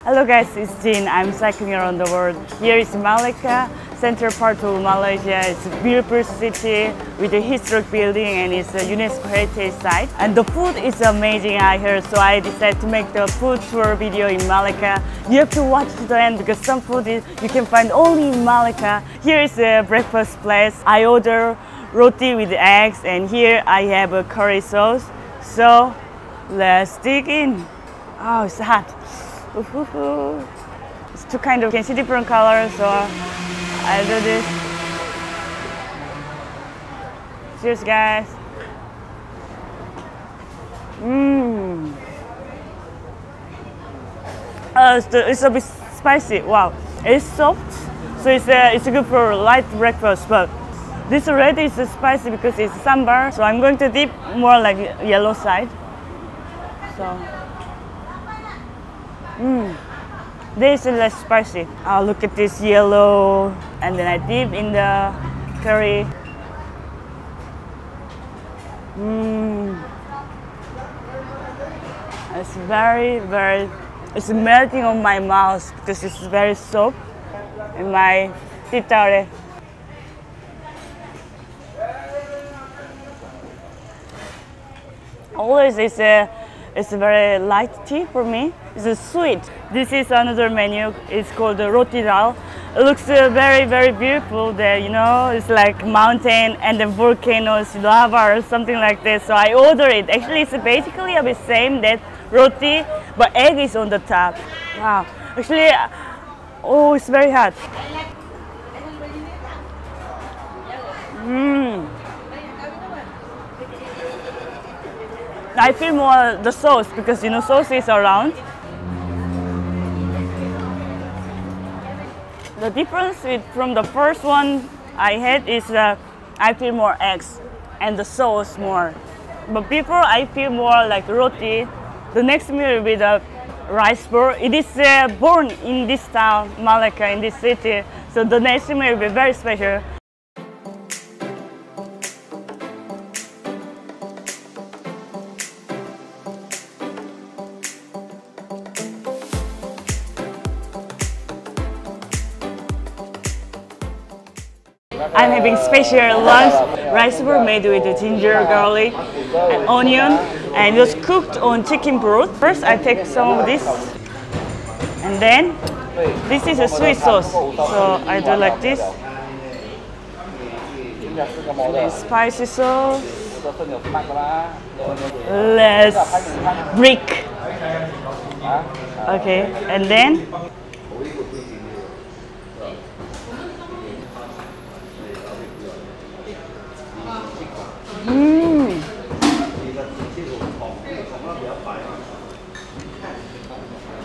Hello guys, it's Jin. I'm cycling around the world. Here is Malaka, central part of Malaysia. It's a beautiful city with a historic building and it's a UNESCO heritage site. And the food is amazing I heard, so I decided to make the food tour video in Malaka. You have to watch to the end because some food you can find only in Malaka. Here is a breakfast place. I order roti with eggs and here I have a curry sauce. So let's dig in. Oh, it's hot. It's two kind of, you can see different colors, so I'll do this. Cheers guys. It's a bit spicy. Wow, it's soft, so it's good for light breakfast. But this already is spicy because it's sambar, so I'm going to dip more like yellow side. So. This is less spicy. Oh, look at this yellow, and then I dip in the curry. It's it's melting on my mouth because it's very soft in my titare. Always it's a very light tea for me. It's sweet. This is another menu. It's called the Roti dal. It looks very beautiful there, you know. It's like mountain and then volcanoes, lava or something like this. So I order it. Actually, it's basically a bit same that roti, but egg is on the top. Wow. Actually, oh, it's very hot. I feel more the sauce because you know sauce is around. The difference from the first one I had is I feel more eggs and the sauce more. But before I feel more like roti. The next meal will be the rice ball. It is born in this town, Malaka, in this city. So the next meal will be very special. I'm having special lunch, rice ball made with ginger, garlic, and onion, and it was cooked on chicken broth. First, I take some of this, and then this is a sweet sauce, so I do like this. And then spicy sauce. Let's break. Okay, and then.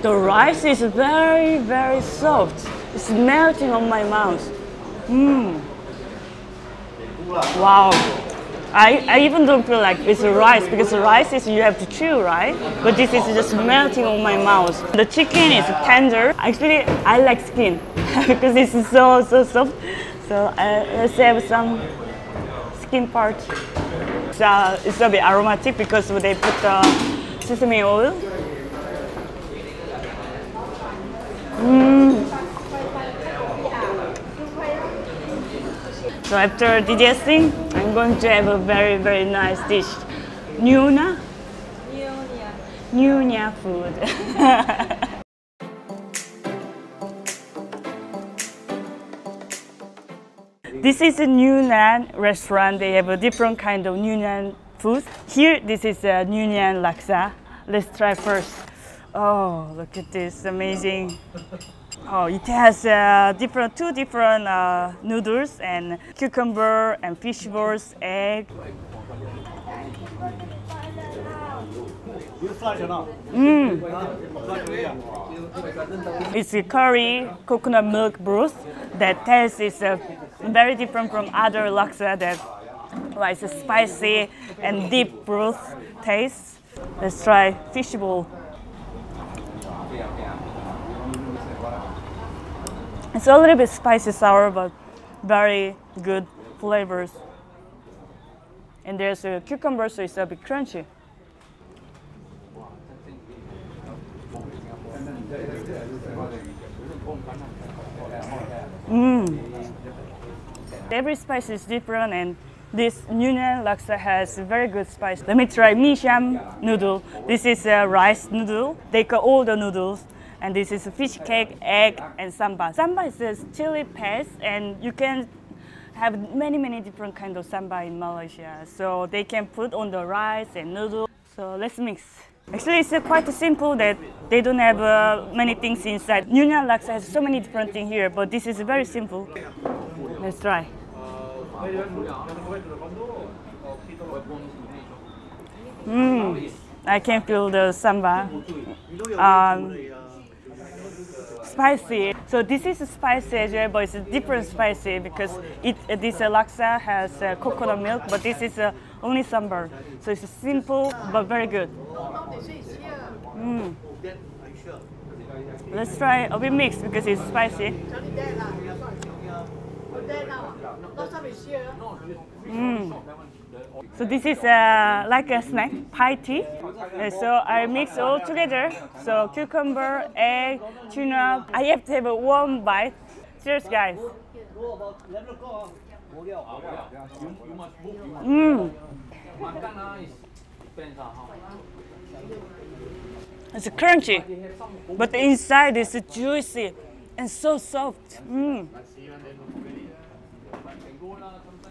The rice is very soft. It's melting on my mouth. Wow. I even don't feel like it's a rice because the rice is you have to chew, right? But this is just melting on my mouth. The chicken is tender. Actually, I like skin because this is so soft. So let's have some skin part. It's a bit aromatic because they put sesame oil. So after digesting, I'm going to have a very nice dish. Nyonya Food. This is a Nyonya restaurant. They have a different kind of Nyonya food. Here, this is a Nyonya Laksa. Let's try first. Oh, look at this, amazing. Oh, it has two different noodles and cucumber and fish balls, egg. It's a curry coconut milk broth. That taste is very different from other laksa that it's a spicy and deep broth taste. Let's try fish ball. It's a little bit spicy sour, but very good flavors. And there's a cucumber, so it's a bit crunchy. Every spice is different, and this Nyonya Laksa has very good spice. Let me try mee siam noodle. This is a rice noodle. They got all the noodles. And this is a fish cake, egg, and samba. Samba is a chili paste, and you can have many different kinds of samba in Malaysia. So they can put on the rice and noodle. So let's mix. Actually, it's quite simple that they don't have many things inside. Nyonya Laksa has so many different things here, but this is very simple. Let's try. I can feel the samba. Spicy. So this is spicy as well, but it's a different spicy because this laksa has coconut milk, but this is only sambar. So it's simple but very good. Let's try a bit mixed because it's spicy. So this is like a snack, pie tea. So I mix all together. So cucumber, egg, tuna. I have to have a warm bite. Cheers, guys. It's crunchy, but the inside is juicy and so soft.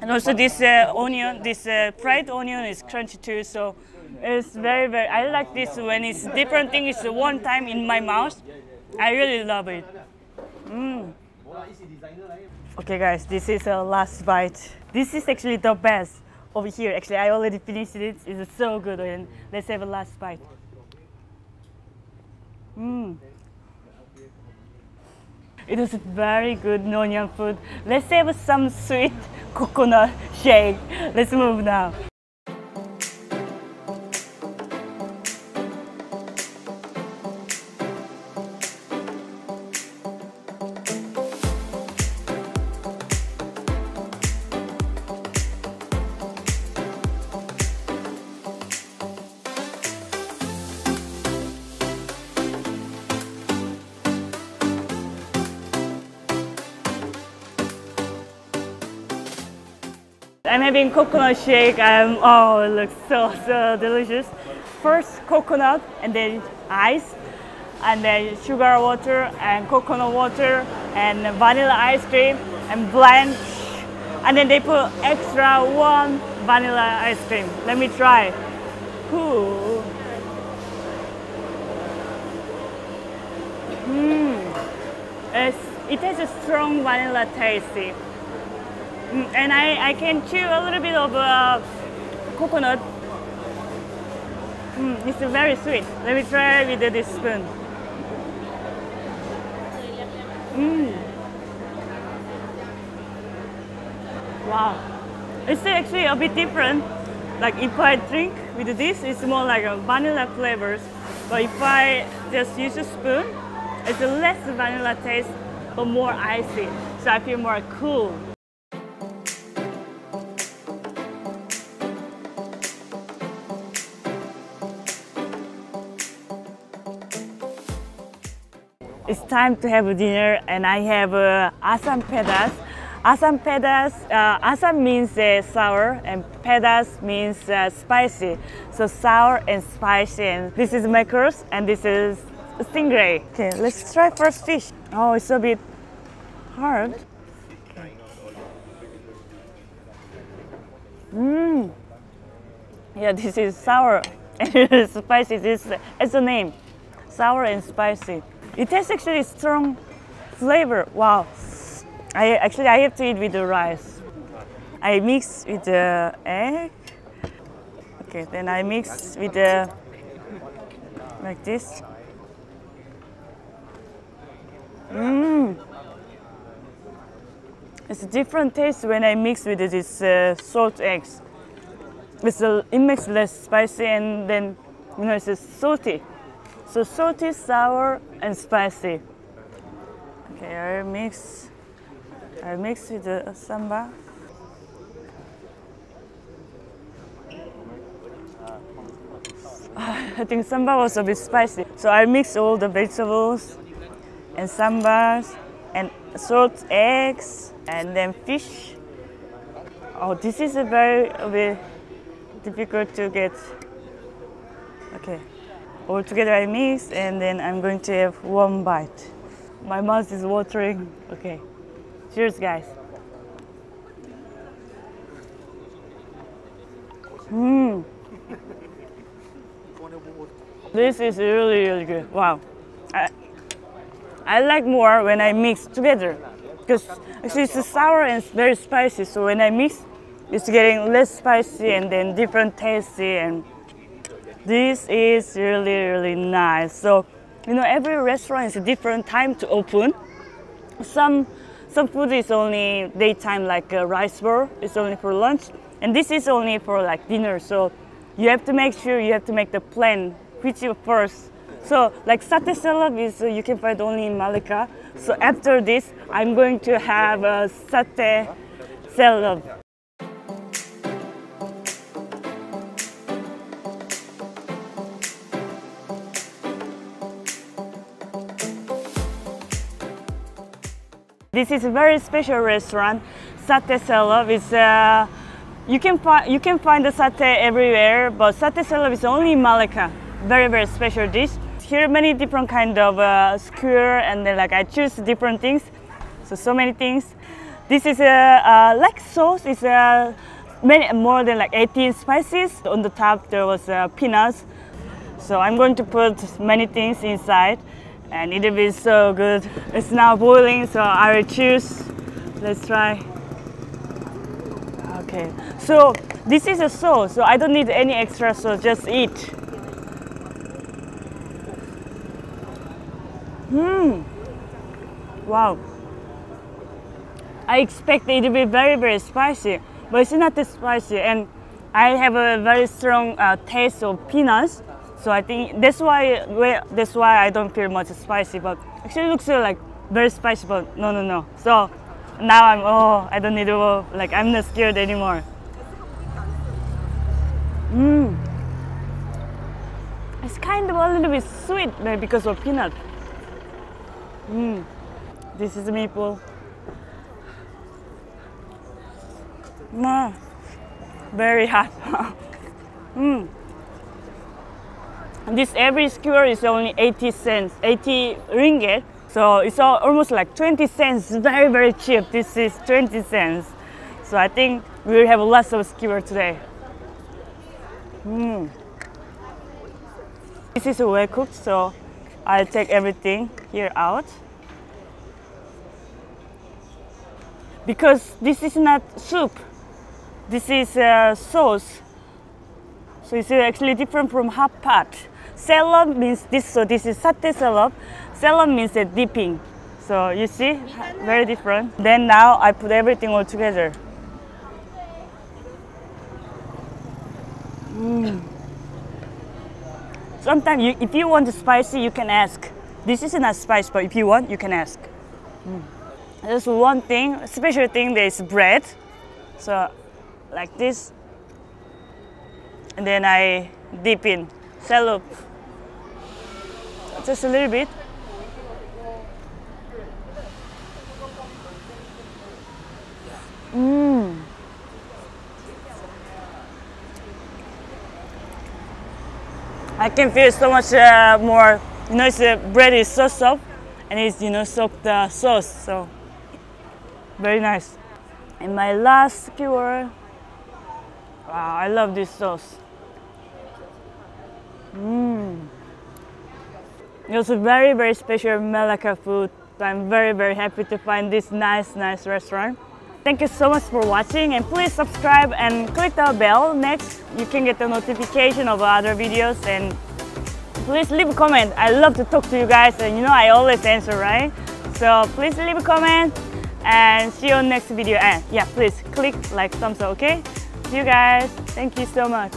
And also this onion, this fried onion is crunchy too, so it's very, I like this when it's different thing. It's one time in my mouth. I really love it. Okay guys, this is the last bite. This is actually the best over here. Actually, I already finished it. It's so good. And let's have a last bite. It was very good Nyonya food. Let's have some sweet coconut shake. Let's move now. I'm having coconut shake. Oh, it looks so delicious. First coconut, and then ice, and then sugar water, and coconut water, and vanilla ice cream, and blend. And then they put extra one vanilla ice cream. Let me try. Ooh. It has a strong vanilla taste. And I can chew a little bit of coconut. It's very sweet. Let me try with this spoon. Wow, it's actually a bit different. Like if I drink with this, it's more like a vanilla flavors. But if I just use a spoon, it's a less vanilla taste, but more icy. So I feel more cool. It's time to have dinner, and I have Asam Pedas. Asam Pedas, Asam means sour, and Pedas means spicy. So sour and spicy, and this is mackerels, and this is stingray. Okay, let's try first fish. Oh, it's a bit hard. Yeah, this is sour and spicy. It's a name, sour and spicy. It has actually strong flavor. Wow. I have to eat with the rice. I mix with the egg. Okay, then I mix with the like this. It's a different taste when I mix with this salt eggs. It makes less spicy, and then it's salty. So salty, sour, and spicy. Okay, I mix with the samba. I think samba was a bit spicy. So I mix all the vegetables. and sambals, and salt eggs, and then fish. Oh, this is a very difficult to get. Okay, all together I mix, and then I'm going to have one bite. My mouth is watering. Okay, cheers, guys. This is really good. Wow. I like more when I mix together, because actually it's sour and it's very spicy. So when I mix, it's getting less spicy and then different tasty. And this is really nice. So you know, every restaurant is a different time to open. Some food is only daytime, like rice bowl. It's only for lunch, and this is only for like dinner. So you have to make sure you have to make the plan which you first. So like Satay Celup is you can find only in Malaka. So after this, I'm going to have a Satay Celup. This is a very special restaurant, Satay Celup. It's you can find the satay everywhere, but Satay Celup is only in Malaka. Very special dish. Here many different kind of skewer, and then like I choose different things. So many things. This is like sauce. It's more than like 18 spices. On the top there was peanuts. So I'm going to put many things inside, and it will be so good. It's now boiling, so I will choose. Let's try. Okay, so this is a sauce, so I don't need any extra sauce, just eat. Wow. I expect it to be very spicy, but it's not that spicy, and I have a very strong taste of peanuts. So I think that's why I don't feel much spicy, but actually it looks like very spicy, but no. So now I don't need to, like, I'm not scared anymore. It's kind of a little bit sweet because of peanut. This is the meatball. Very hot. This every skewer is only 80 cents, 80 ringgit. So it's almost like 20 cents, very cheap. This is 20 cents. So I think we will have lots of skewer today. This is well cooked, so I'll take everything here out. Because this is not soup, this is sauce. So it's actually different from hot pot. Celup means this, so this is Satay Celup. Celup means dipping. So you see, very different. Then now I put everything all together. Sometimes if you want spicy, you can ask. This is not spicy, but if you want, you can ask. There's one thing, special thing, there is bread. So like this. And then I dip in celup. Just a little bit. I can feel so much more. You know, the bread is so soft, and it's, you know, soaked the sauce. So very nice. And my last skewer. Wow, I love this sauce. It was a very special Melaka food. So I'm very happy to find this nice restaurant. Thank you so much for watching, and please subscribe and click the bell. Next, you can get the notification of other videos, and please leave a comment. I love to talk to you guys, and you know I always answer, right? So please leave a comment, and see you on next video. And yeah, please click like thumbs up, okay? See you guys. Thank you so much.